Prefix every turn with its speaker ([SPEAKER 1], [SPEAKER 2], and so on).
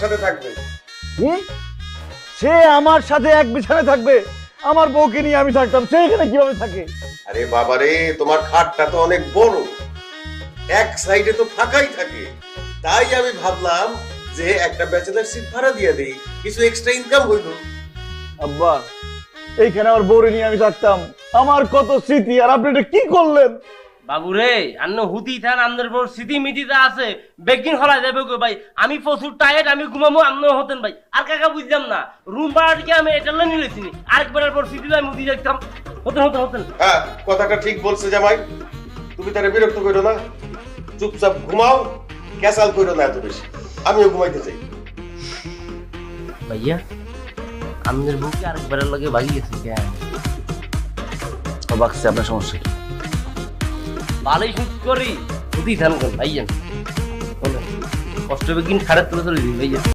[SPEAKER 1] সাথে থাকবে।
[SPEAKER 2] কি? সে আমার সাথে এক বিছানায় থাকবে? আমার বউকে নিয়ে আমি থাকতাম, সে এখানে কিভাবে থাকে?
[SPEAKER 1] আরে বাবারে, তোমার খাটটা তো অনেক বড়, এক সাইডে তো ফাঁকাই থাকে, তাই আমি ভাবলাম যে একটা ব্যাচেলার সিট ভাড়া দিয়ে দেই, কিছু এক্সট্রা ইনকাম হইল।
[SPEAKER 2] আব্বা, এইখানে আমার বউরে নিয়ে আমি থাকতাম, আমার কত স্মৃতি, আর আপনি এটা কি করলেন?
[SPEAKER 3] বাবুরে আন্ন হুতি থান আমনের পর স্মৃতি মিতিতে আছে বেগিন হলাই যাবে গো ভাই। আমি প্রচুর টায়ার্ড, আমি ঘুমামো, আমনে হতেন ভাই। আর কাকা বুঝলাম না, রুম ভাড়াটিকে আমি এটালে নিলেছিনি, আরেকবারের পর স্মৃতি আমি মুদি দেখতাম। হতেন হতেন হতেন।
[SPEAKER 1] হ্যাঁ, কথাটা ঠিক বলছে জামাই, তুমি তারে বিরক্ত করো না, চুপচাপ ঘুমাও, ক্যাসাল করো না এত বেশি, আমিও ঘুমাইতে চাই।
[SPEAKER 3] ভাইয়া আমনের বউকে আরেকবারের লগে ভাগি গেছে কেন?
[SPEAKER 2] বাকছে, আপনার সমস্যা কি?
[SPEAKER 3] ভালোই শুট করি হুতি থান কোন ভাইয়া, কষ্ট বেগিন খারাপ তুলে চলে দিন ভাইয়া।